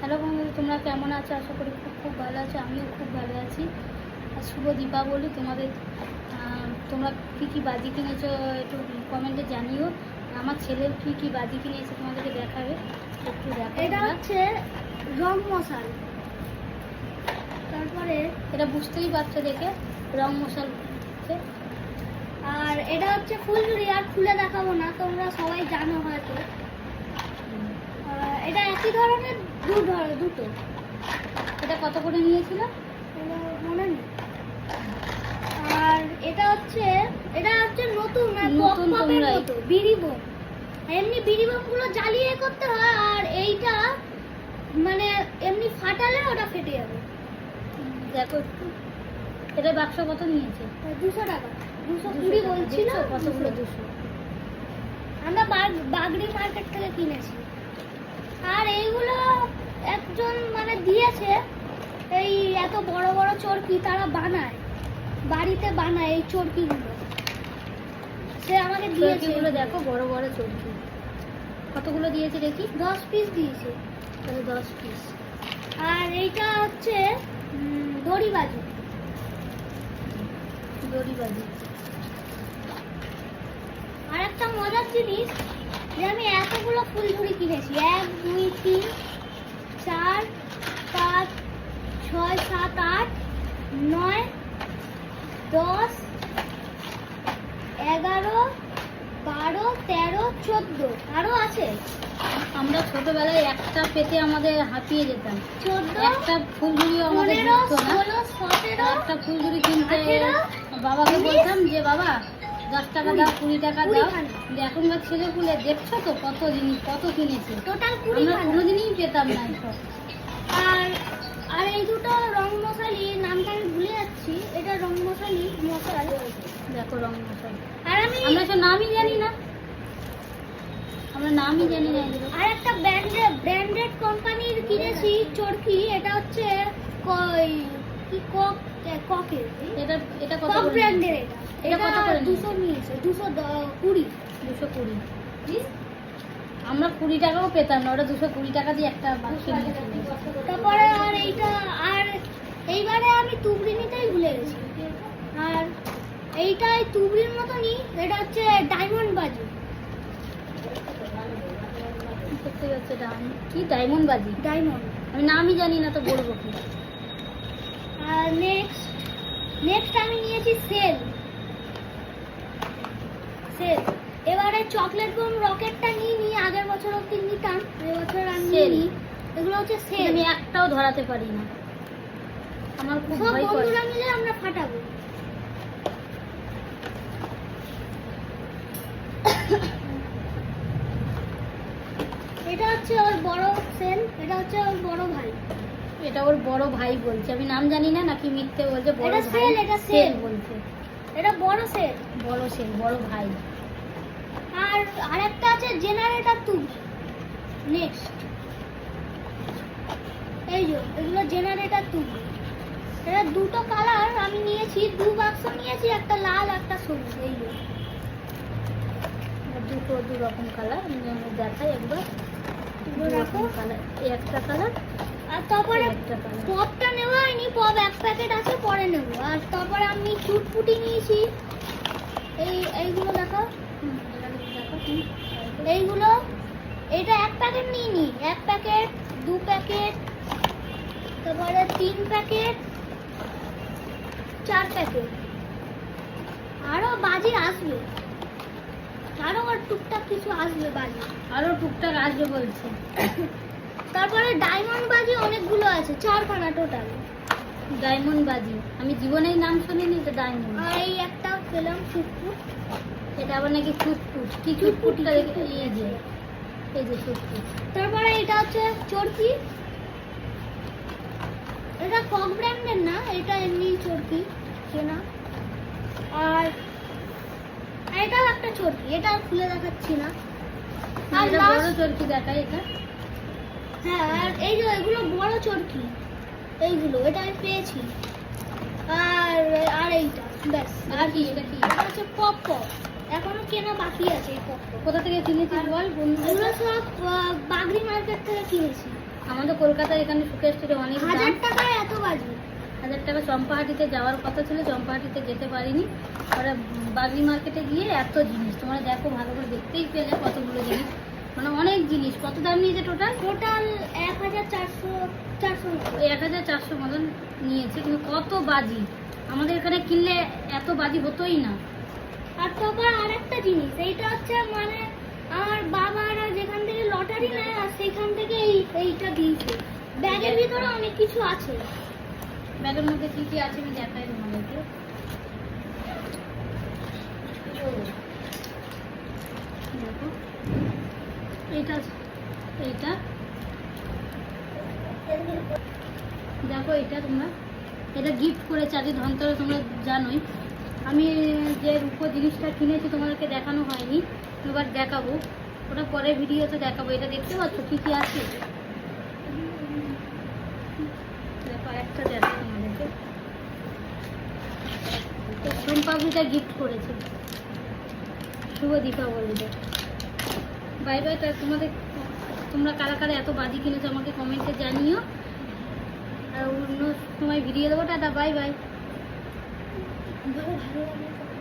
Hello বন্ধুরা, তোমরা কেমন আছো? আশা করি খুব খুব ভালো আছো। আমিও খুব ভালো আছি। আর শুভ দীপাবলি তোমাদের। তোমরা কী কী বাজি কিনেছো একটু কমেন্টে জানিও। আমার ছেলের কী কী বাজি কিনেছে তোমাদেরকে দেখাবে, একটু দেখো। এটা হচ্ছে রং মশাল, তারপরে এটা বুঝতেই পারছো দেখে, রং মশাল হচ্ছে। আর এটা হচ্ছে ফুলঝুরি, আর খুলে দেখাবো না, তোমরা সবাই জানো হয়তো। এটা একই ধরনের দুটো। এটা কত করে নিয়েছিল এটা মনে নেই। আর এটা হচ্ছে নতুন নতুন তোমরা বিড়ি বোম। এমনি বিড়ি বোম গুলো জ্বালিয়ে করতে হয়, আর এইটা মানে এমনি ফাটালে ওটা ফেটে যাবে। দেখো একটু, এটা বাক্স কত নিয়েছে? 200 টাকা, 220 বলছিল। কতগুলো? 200। আমরা বাগড়ি মার্কেট থেকে কিনেছি। আর এইগুলো একজন মানে দিয়েছে, এই এত বড় বড় চরকি তারা বানায়, বাড়িতে বানায় এই চরকিগুলো, সে আমাকে দিয়েছে। এগুলো দেখো, বড় বড় চরকি। কতগুলো দিয়েছে দেখি? 10 পিস দিয়েছে। তাহলে 10 পিস। আর এইটা হচ্ছে দড়িবাজি। দড়িবাজি। আর একটা মজার জিনিস, যে আমি এতগুলো ফুলঝুরি কিনেছি। 1 2 3 4 5 6 7 8 9 10 11 12 13 14 আরো আছে। আমরা ছোটবেলায় একটা পেতে আমাদের হাঁপিয়ে যেতাম। 14 একটা ফুলঝুরিও আমাদের 15 জুটতো না। 16 17 একটা ফুলঝুরি কিনতে 18, বাবাকে 19, বলতাম যে বাবা 10 টাকা দাও, 20 টাকা দাও। 20 কিন্তু এখনকার ছেলেগুলো দেখছো তো কত জিনিস, কত কিনেছে। টোটাল 20 আমরা খানা। কোনোদিনই পেতাম না এসব। আর আর এই দুটো রং মশালি, নামটা আমি ভুলে যাচ্ছি। এটা রং মশালি মশাল। দেখো রং মশাল। আর আমি আমরা সব নামই জানি না, আমরা নামই জানি না এগুলো। আর একটা ব্র্যান্ডেড কোম্পানির কিনেছি চরকি। এটা হচ্ছে ককের। এটা এটা কত কক করে? ব্র্যান্ডের। এটা কত করে 200 নিয়েছে। 220। 220। আমরা 20 টাকাও পেতাম না, ওটা 220 টাকা দিয়ে একটা বাক্স নিয়েছিল। তারপরে আর এইবারে আমি তুবড়ি নিতেই ভুলে গেছি। আর এইটাই তুবড়ির মতনই, এটা হচ্ছে ডায়মন্ড বাজি। দেখতে পাচ্ছি কি ডায়মন্ড বাজি? ডায়মন্ড। আমি নামই জানি না, তো বলবো কি? আর নেক্সট আমি নিয়েছি সেল। এবারে চকলেট বোম রকেটটা নিয়ে আগের বছর অব্দি নিতাম, এবছর আমি নিই। এগুলো হচ্ছে সেল। আমি একটাও ধরাতে পারি না, আমার খুব সব ভয় করে। বন্ধুরা মিলে আমরা ফাটাবো। এটা হচ্ছে ওর বড় সেল, এটা হচ্ছে ওর বড় ভাই। এটা ওর বড় ভাই বলছে, আমি নাম জানি না নাকি মিথ্যে বলছে। বড় এটা ভাই সেল, এটা সেল সেল বলছে। এটা বড় সেল। বড় সেল, বড় ভাই। আর আরেকটা আছে জেনারেটর টুল। নেক্সট এই যে এগুলো জেনারেটর টুল। এটা দুটো কালার আমি নিয়েছি, 2 বাক্স নিয়েছি, একটা লাল একটা সবুজ। এই যে দুটো দু রকম কালার, আমি দেখাই একবার। রাখো। কালার, একটা কালার আর তারপরে একটা কালার। পপটা নেওয়া হয়নি, পপ 1 প্যাকেট আছে, পরে নেব। আর তারপরে আমি চুটপুটি নিয়েছি। এইগুলো দেখো, এইগুলো। এটা 1 প্যাকেট নিইনি, 1 প্যাকেট 2 প্যাকেট, তারপরে 3 প্যাকেট 4 প্যাকেট। আরো বাজি আসবে, আরো টুকটাক কিছু আসবে বাজি। আরো টুকটাক আসবে বলছে। তারপরে ডায়মন্ড বাজি অনেকগুলো আছে, 4 খানা টোটাল। ডায়মন্ড বাজি আমি জীবনেই নাম শুনিনি, তো ডায়মন্ড। আর এই একটা পেলাম ফুটফুট। এটা আবার নাকি ফুটফুট। কি ফুটফুটটা দেখে? এই যে ফুটফুট। তারপরে এটা হচ্ছে চরকি। এটা কক ব্র্যান্ডের না, এটা এমনি চরকি কেনা। আর এটাও একটা চরকি, এটা খুলে দেখাচ্ছি না। আর এটা বড় চরকি দেখায় এটা। হ্যাঁ, আর এই যে এগুলো বড় চরকি, এইগুলো এটা আমি পেয়েছি। আর এইটা ব্যাস। আর কি? এটা কি? এটা হচ্ছে পপ। এখনো কেনা বাকি আছে এই পপ। কোথা থেকে কিনেছিস বল? এগুলো সব বাগড়ি মার্কেট থেকে কিনেছি। আমাদের কলকাতার এখানে সুকেশ স্ট্রিটে অনেক দাম। 1000 টাকায় এত বাজি। 1000 টাকা। চম্পাহাটিতে যাওয়ার কথা ছিল, চম্পাহাটিতে যেতে পারিনি। ওরা বাগনি মার্কেটে গিয়ে এত জিনিস তোমরা দেখো, ভালো করে দেখতেই পেলে কতগুলো জিনিস, মানে অনেক জিনিস। কত দাম নিয়েছে টোটাল? টোটাল 1400 ওই 1400 মতন নিয়েছে, কিন্তু কত বাজি। আমাদের এখানে কিনলে এত বাজি হতোই না। আর তারপর আরেকটা জিনিস, এইটা হচ্ছে মানে আমার বাবারা যেখান থেকে লটারি নেয় আর সেখান থেকে এইটা দিয়েছে। ব্যাগের ভিতরে অনেক কিছু আছে। ব্যাগের মধ্যে কি কি আছে আমি দেখাই তোমাদেরকে। দেখো এইটা, এইটা দেখো, এটা তোমরা, এটা গিফট করেছে আজকে ধনতেরাস, তোমরা জানোই। আমি যে রূপো জিনিসটা কিনেছি তোমাদেরকে দেখানো হয়নি, এবার দেখাবো, ওটা পরে ভিডিওতে দেখাবো। এটা দেখতে পাচ্ছ কি কি আছে? দেখো একটা দেখো তোমাদেরকে, সোমপাবলিটা গিফট করেছে শুভ দীপাবলিতে। Bye bye. তোমরা কারা কারা এত বাজি কিনেছো আমাকে কমেন্টে জানিও, আর অন্য সময় ভিডিও দেবো। Tata, bye bye. ভালো লাগে।